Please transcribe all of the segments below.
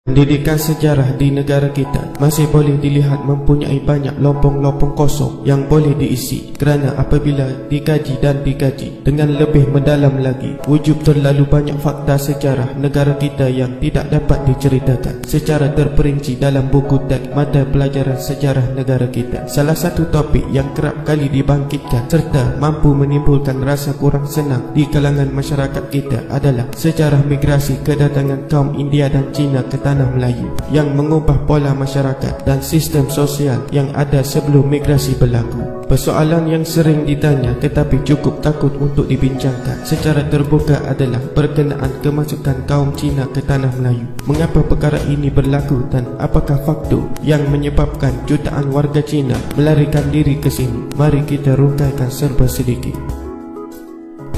Pendidikan sejarah di negara kita masih boleh dilihat mempunyai banyak lompong-lompong kosong yang boleh diisi, kerana apabila dikaji dan dikaji dengan lebih mendalam lagi, wujud terlalu banyak fakta sejarah negara kita yang tidak dapat diceritakan secara terperinci dalam buku teks mata pelajaran sejarah negara kita. Salah satu topik yang kerap kali dibangkitkan serta mampu menimbulkan rasa kurang senang di kalangan masyarakat kita adalah sejarah migrasi kedatangan kaum India dan Cina ke Tanah Melayu yang mengubah pola masyarakat dan sistem sosial yang ada sebelum migrasi berlaku. Persoalan yang sering ditanya tetapi cukup takut untuk dibincangkan secara terbuka adalah berkenaan kemasukan kaum Cina ke Tanah Melayu. Mengapa perkara ini berlaku dan apakah faktor yang menyebabkan jutaan warga Cina melarikan diri ke sini? Mari kita rungkaikan serba sedikit.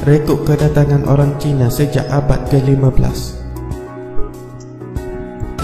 Rekod kedatangan orang Cina sejak abad ke-15.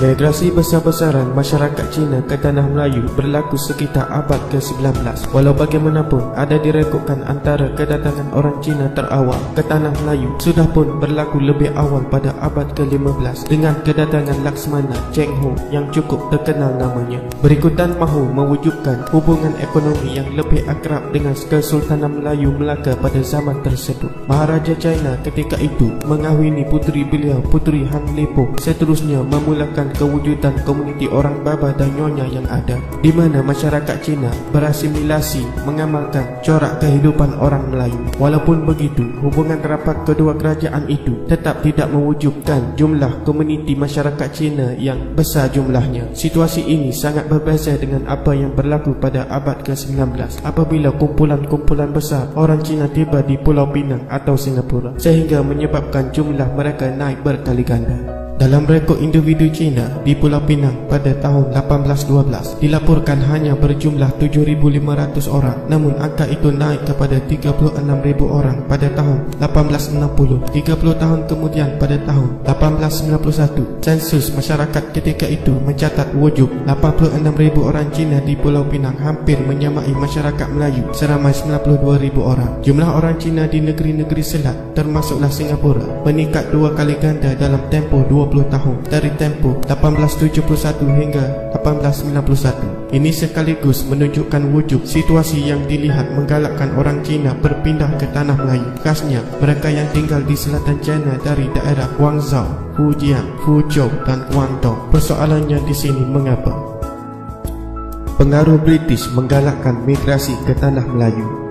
Migrasi besar-besaran masyarakat Cina ke Tanah Melayu berlaku sekitar abad ke-19. Walau bagaimanapun, ada direkodkan antara kedatangan orang Cina terawal ke Tanah Melayu sudah pun berlaku lebih awal pada abad ke-15 dengan kedatangan Laksmana Cheng Ho yang cukup terkenal namanya. Berikutan mahu mewujudkan hubungan ekonomi yang lebih akrab dengan Kesultanan Melayu Melaka pada zaman tersebut. Maharaja China ketika itu mengahwini puteri beliau, Puteri Han Lepo, seterusnya memulakan kewujudan komuniti orang Baba dan Nyonya yang ada, di mana masyarakat Cina berasimilasi mengamalkan corak kehidupan orang Melayu. Walaupun begitu, hubungan rapat kedua kerajaan itu tetap tidak mewujudkan jumlah komuniti masyarakat Cina yang besar jumlahnya. Situasi ini sangat berbeza dengan apa yang berlaku pada abad ke-19 apabila kumpulan-kumpulan besar orang Cina tiba di Pulau Pinang atau Singapura, sehingga menyebabkan jumlah mereka naik berkali ganda. Dalam rekod individu Cina di Pulau Pinang pada tahun 1812 dilaporkan hanya berjumlah 7,500 orang, namun angka itu naik kepada 36,000 orang pada tahun 1860. 30 tahun kemudian pada tahun 1891, sensus masyarakat ketika itu mencatat wujud 86,000 orang Cina di Pulau Pinang, hampir menyamai masyarakat Melayu seramai 92,000 orang. Jumlah orang Cina di negeri-negeri selat termasuklah Singapura meningkat 2 kali ganda dalam tempoh 20 tahun dari tempoh 1871 hingga 1891. Ini sekaligus menunjukkan wujud situasi yang dilihat menggalakkan orang Cina berpindah ke Tanah Melayu, khasnya mereka yang tinggal di selatan China dari daerah Guangzhou, Fujian, Fuzhou dan Guangdong. Persoalannya di sini mengapa? Pengaruh British menggalakkan migrasi ke Tanah Melayu.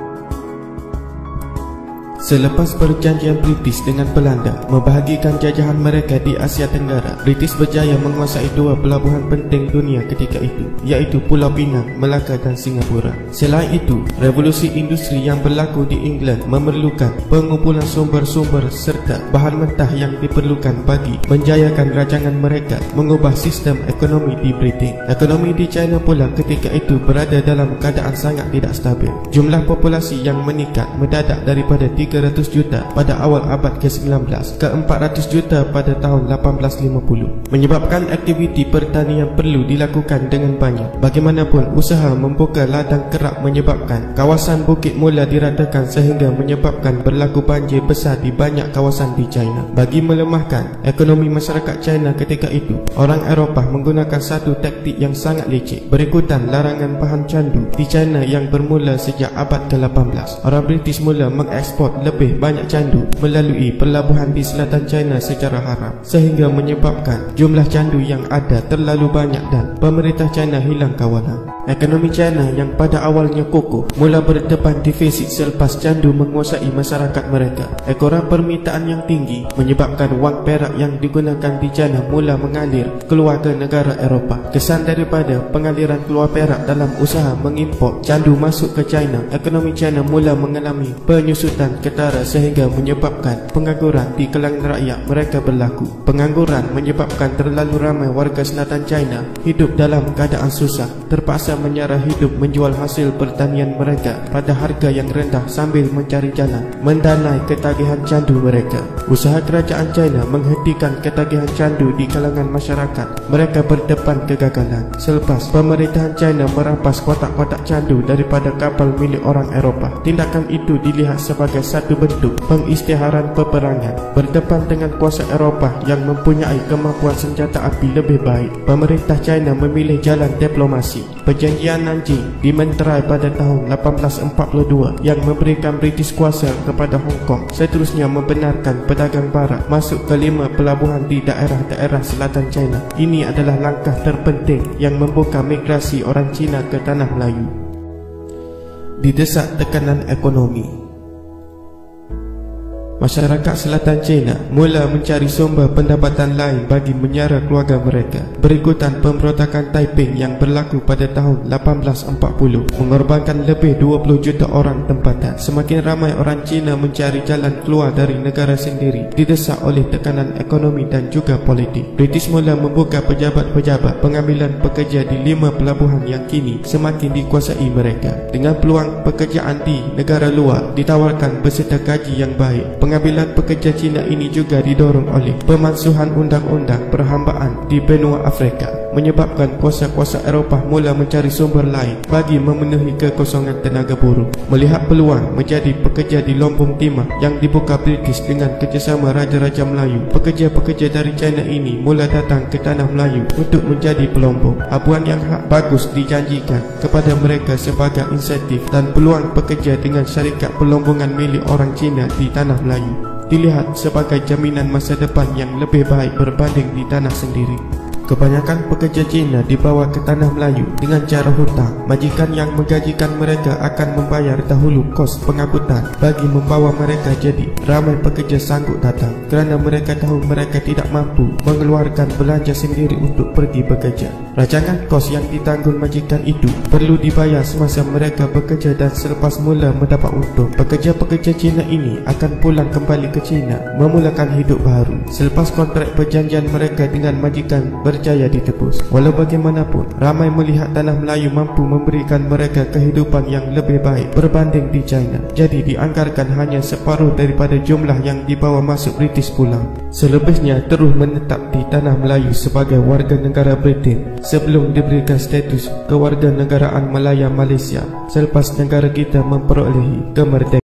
Selepas perjanjian British dengan Belanda membahagikan jajahan mereka di Asia Tenggara, British berjaya menguasai 2 pelabuhan penting dunia ketika itu, iaitu Pulau Pinang, Melaka dan Singapura. Selain itu, revolusi industri yang berlaku di England memerlukan pengumpulan sumber-sumber serta bahan mentah yang diperlukan bagi menjayakan rancangan mereka mengubah sistem ekonomi di Britain. Ekonomi di China pula ketika itu berada dalam keadaan sangat tidak stabil. Jumlah populasi yang meningkat mendadak daripada 300 juta pada awal abad ke-19 ke 400 juta pada tahun 1850, menyebabkan aktiviti pertanian perlu dilakukan dengan banyak. Bagaimanapun, usaha membuka ladang kerap menyebabkan kawasan bukit mula diratakan sehingga menyebabkan berlaku banjir besar di banyak kawasan di China. Bagi melemahkan ekonomi masyarakat China ketika itu, orang Eropah menggunakan satu taktik yang sangat licik. Berikutan larangan bahan candu di China yang bermula sejak abad ke-18, orang British mula mengekspor lebih banyak candu melalui pelabuhan di selatan China secara haram, sehingga menyebabkan jumlah candu yang ada terlalu banyak dan pemerintah China hilang kawalan. Ekonomi China yang pada awalnya kokoh mula berdepan defisit selepas candu menguasai masyarakat mereka. Ekoran permintaan yang tinggi menyebabkan wang perak yang digunakan di China mula mengalir keluar ke negara Eropah. Kesan daripada pengaliran keluar perak dalam usaha mengimport candu masuk ke China, ekonomi China mula mengalami penyusutan ketara sehingga menyebabkan pengangguran di kalangan rakyat mereka berlaku. Pengangguran menyebabkan terlalu ramai warga selatan China hidup dalam keadaan susah, terpaksa menyerah hidup menjual hasil pertanian mereka pada harga yang rendah sambil mencari jalan mendanai ketagihan candu mereka. Usaha kerajaan China menghentikan ketagihan candu di kalangan masyarakat mereka berdepan kegagalan selepas pemerintahan China merampas kotak-kotak candu daripada kapal milik orang Eropah. Tindakan itu dilihat sebagai satu bentuk pengisytiharan peperangan. Berdepan dengan kuasa Eropah yang mempunyai kemampuan senjata api lebih baik, pemerintah China memilih jalan diplomasi. Perjanjian Nanjing dimenterai pada tahun 1842 yang memberikan British kuasa kepada Hong Kong, seterusnya membenarkan pedagang barat masuk ke 5 pelabuhan di daerah-daerah selatan China. Ini adalah langkah terpenting yang membuka migrasi orang Cina ke Tanah Melayu. Didesak tekanan ekonomi, masyarakat selatan China mula mencari sumber pendapatan lain bagi menyara keluarga mereka. Berikutan pemberontakan Taiping yang berlaku pada tahun 1840 mengorbankan lebih 20 juta orang tempatan. Semakin ramai orang Cina mencari jalan keluar dari negara sendiri, didesak oleh tekanan ekonomi dan juga politik. British mula membuka pejabat-pejabat pengambilan pekerja di 5 pelabuhan yang kini semakin dikuasai mereka. Dengan peluang pekerjaan di negara luar ditawarkan beserta gaji yang baik, pengambilan pekerja Cina ini juga didorong oleh pemansuhan undang-undang perhambaan di benua Afrika, menyebabkan kuasa-kuasa Eropah mula mencari sumber lain bagi memenuhi kekosongan tenaga buruh. Melihat peluang menjadi pekerja di Lombok Timur yang dibuka British dengan kerjasama Raja-Raja Melayu, pekerja-pekerja dari China ini mula datang ke Tanah Melayu untuk menjadi pelombong. Habuan yang bagus dijanjikan kepada mereka sebagai insentif dan peluang pekerja dengan syarikat pelombongan milik orang Cina di Tanah Melayu dilihat sebagai jaminan masa depan yang lebih baik berbanding di tanah sendiri. Kebanyakan pekerja Cina dibawa ke Tanah Melayu dengan cara hutang. Majikan yang menggajikan mereka akan membayar dahulu kos pengangkutan bagi membawa mereka. Jadi ramai pekerja sanggup datang kerana mereka tahu mereka tidak mampu mengeluarkan belanja sendiri untuk pergi bekerja. Rancangan kos yang ditanggung majikan itu perlu dibayar semasa mereka bekerja dan selepas mula mendapat untung. Pekerja-pekerja Cina ini akan pulang kembali ke China memulakan hidup baru selepas kontrak perjanjian mereka dengan majikan berjaya ditebus. Walau bagaimanapun, ramai melihat Tanah Melayu mampu memberikan mereka kehidupan yang lebih baik berbanding di China. Jadi dianggarkan hanya separuh daripada jumlah yang dibawa masuk British pulang. Selebihnya terus menetap di Tanah Melayu sebagai warga negara Britain sebelum diberikan status kewarganegaraan Malaya Malaysia selepas negara kita memperolehi kemerdekaan.